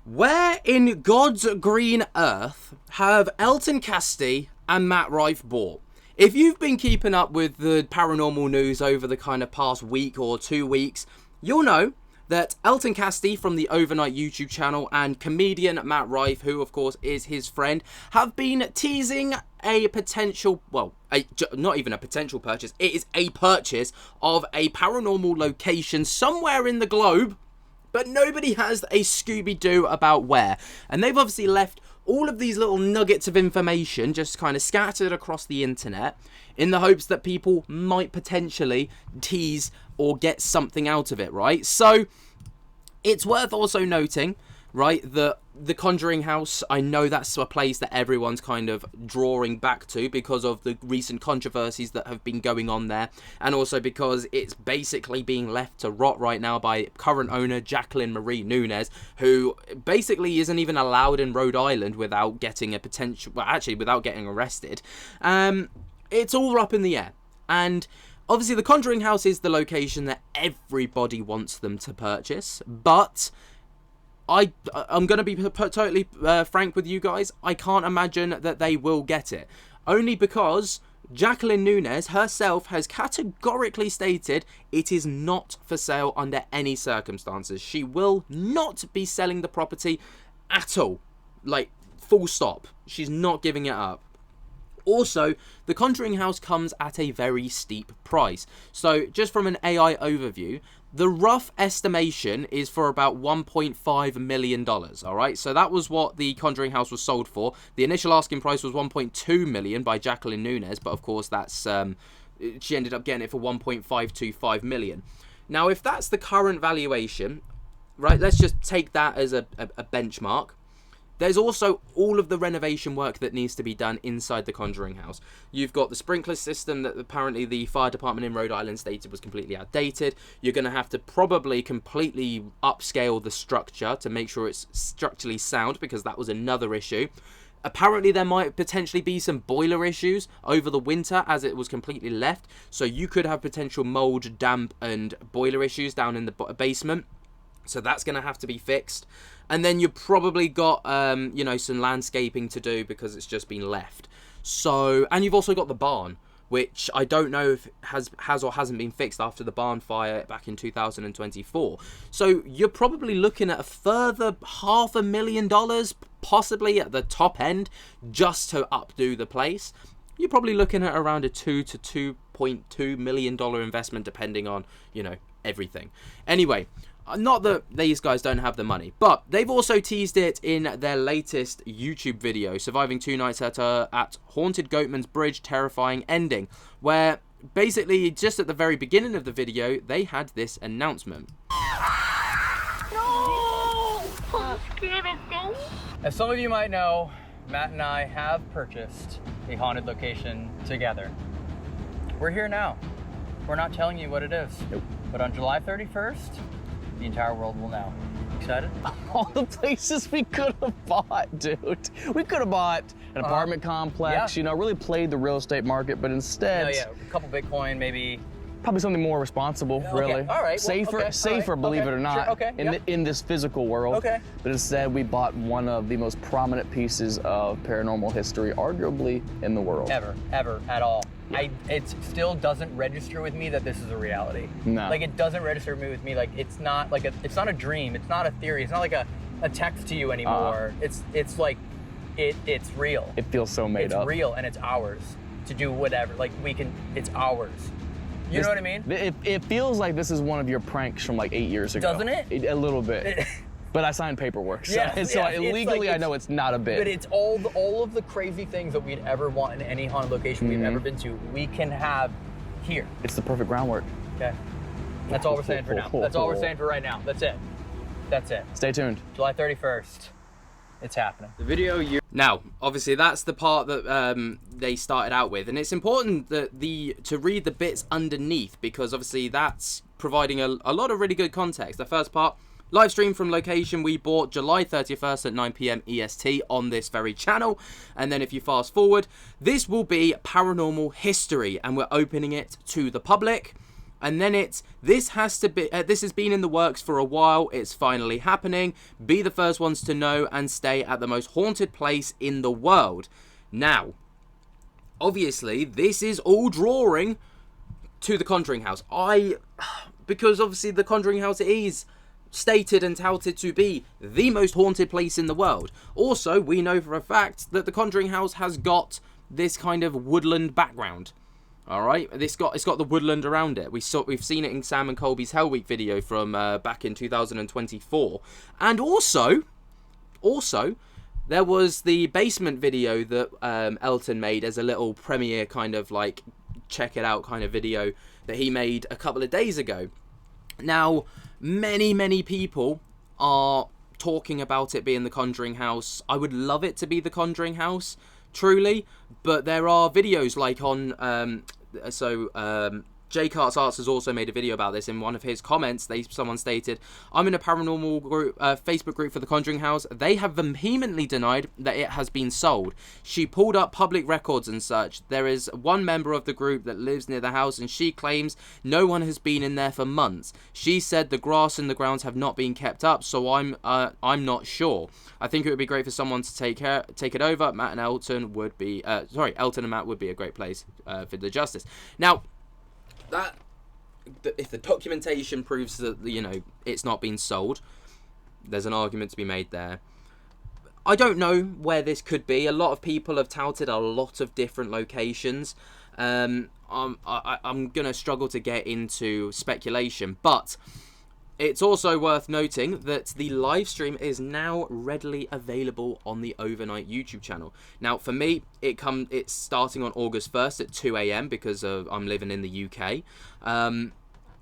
Where in God's green earth have Elton Castee and Matt Rife bought? If you've been keeping up with the paranormal news over the kind of past week or 2 weeks, you'll know that Elton Castee from the Overnight YouTube channel and comedian Matt Rife, who of course is his friend, have been teasing a potential, well, not even a potential purchase, it is a purchase of a paranormal location somewhere in the globe, but nobody has a Scooby-Doo about where. And they've obviously left all of these little nuggets of information just kind of scattered across the internet in the hopes that people might potentially tease or get something out of it, right? So it's worth also noting, right, that the Conjuring House, I know that's a place that everyone's kind of drawing back to because of the recent controversies that have been going on there, and also because it's basically being left to rot right now by current owner Jacqueline Marie Nunez, who basically isn't even allowed in Rhode Island without getting a potential, well, actually without getting arrested. It's all up in the air, and obviously the Conjuring House is the location that everybody wants them to purchase, but I'm going to be totally frank with you guys. I can't imagine that they will get it. Only because Jacqueline Nunez herself has categorically stated it is not for sale under any circumstances. She will not be selling the property at all. Like, full stop. She's not giving it up. Also, the Conjuring House comes at a very steep price. So, just from an AI overview, the rough estimation is for about $1.5 million, alright? So that was what the Conjuring House was sold for. The initial asking price was $1.2 million by Jacqueline Nunez, but of course that's she ended up getting it for $1.525 million. Now, if that's the current valuation, right, let's just take that as a benchmark. There's also all of the renovation work that needs to be done inside the Conjuring House. You've got the sprinkler system that apparently the fire department in Rhode Island stated was completely outdated. You're going to have to probably completely upscale the structure to make sure it's structurally sound, because that was another issue. Apparently there might potentially be some boiler issues over the winter as it was completely left. So you could have potential mold, damp and boiler issues down in the basement. So that's going to have to be fixed. And then you've probably got, you know, some landscaping to do because it's just been left. So, and you've also got the barn, which I don't know if has or hasn't been fixed after the barn fire back in 2024. So you're probably looking at a further $500,000, possibly at the top end, just to updo the place. You're probably looking at around a $2 to $2.2 million investment, depending on, you know, everything. Anyway, not that these guys don't have the money, but they've also teased it in their latest YouTube video, Surviving 2 Nights at Haunted Goatman's Bridge Terrifying Ending, where basically just at the very beginning of the video, they had this announcement. No! I'm scared of ghosts. As some of you might know, Matt and I have purchased a haunted location together. We're here now. We're not telling you what it is. Nope. But on July 31st, the entire world will know. Excited? All the places we could have bought, dude. We could have bought an apartment complex, you know, really played the real estate market, but instead... yeah, a couple Bitcoin, maybe. Probably something more responsible, really. All right. Safer, believe it or not, in this physical world. Okay. But instead, we bought one of the most prominent pieces of paranormal history, arguably, in the world. Ever, at all. Yeah. It still doesn't register with me that this is a reality. No. Like, it doesn't register with me. Like, it's not like it's not a dream. It's not a theory. It's not like a text to you anymore. It's like, it's real. It feels so made up. It's real, and it's ours to do whatever. Like, it's ours. You know what I mean? It feels like this is one of your pranks from like 8 years ago. Doesn't it? A little bit. But I signed paperwork, so, legally I know it's not a bit. But it's all of the crazy things that we'd ever want in any haunted location we've ever been to, we can have here. It's the perfect groundwork. Okay. That's all we're saying for now. That's all we're saying for right now. That's it. That's it. Stay tuned. July 31st. It's happening. The video you... Now, obviously, that's the part that they started out with. And it's important that to read the bits underneath, because obviously that's providing a lot of really good context. The first part... Live stream from location we bought July 31st at 9 PM EST on this very channel. And then if you fast forward, this will be paranormal history and we're opening it to the public. And then this has been in the works for a while. It's finally happening. Be the first ones to know and stay at the most haunted place in the world. Now, obviously, this is all drawing to the Conjuring House. Because obviously the Conjuring House is stated and touted to be the most haunted place in the world. Also, we know for a fact that the Conjuring House has got this kind of woodland background. All right, it's got the woodland around it. We've seen it in Sam and Colby's Hell Week video from back in 2024, and also there was the basement video that Elton made as a little premiere kind of like check it out kind of video that he made a couple of days ago. Now, many people are talking about it being the Conjuring House. I would love it to be the Conjuring House, truly, but there are videos like on Jarts Arts has also made a video about this. In one of his comments, someone stated, "I'm in a paranormal group, Facebook group for the Conjuring House. They have vehemently denied that it has been sold. She pulled up public records and such. There is one member of the group that lives near the house, and she claims no one has been in there for months. She said the grass and the grounds have not been kept up, so I'm not sure. I think it would be great for someone to take it over. Matt and Elton would be Elton and Matt would be a great place for the justice." Now, if the documentation proves that, you know, it's not been sold, there's an argument to be made there. I don't know where this could be. A lot of people have touted a lot of different locations. I'm gonna struggle to get into speculation, but it's also worth noting that the live stream is now readily available on the Overnight YouTube channel. Now, for me, it's starting on August 1st at 2 a.m. because I'm living in the UK. I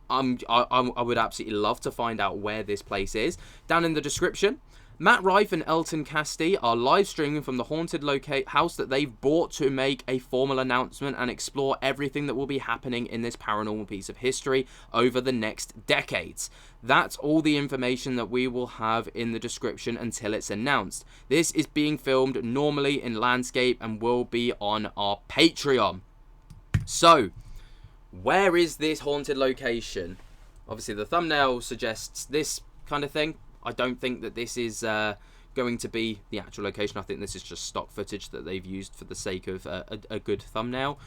would absolutely love to find out where this place is. Down in the description, Matt Rife and Elton Castee are live streaming from the haunted house that they've bought to make a formal announcement and explore everything that will be happening in this paranormal piece of history over the next decades. That's all the information that we will have in the description until it's announced. This is being filmed normally in landscape and will be on our Patreon. So, where is this haunted location? Obviously, the thumbnail suggests this kind of thing. I don't think that this is going to be the actual location. I think this is just stock footage that they've used for the sake of a good thumbnail.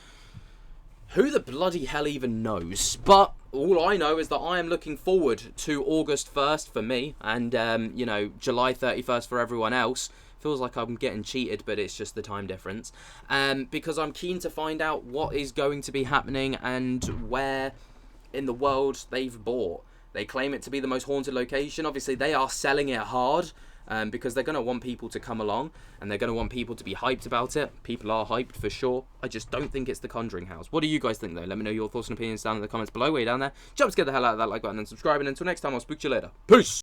Who the bloody hell even knows? But all I know is that I am looking forward to August 1st for me, and you know, July 31st for everyone else. Feels like I'm getting cheated, but it's just the time difference. Because I'm keen to find out what is going to be happening and where in the world they've bought. They claim it to be the most haunted location. Obviously, they are selling it hard because they're going to want people to come along and they're going to want people to be hyped about it. People are hyped for sure. I just don't think it's the Conjuring House. What do you guys think, though? Let me know your thoughts and opinions down in the comments below. Way down there. Jump to get the hell out of that like button and subscribe. And until next time, I'll speak to you later. Peace!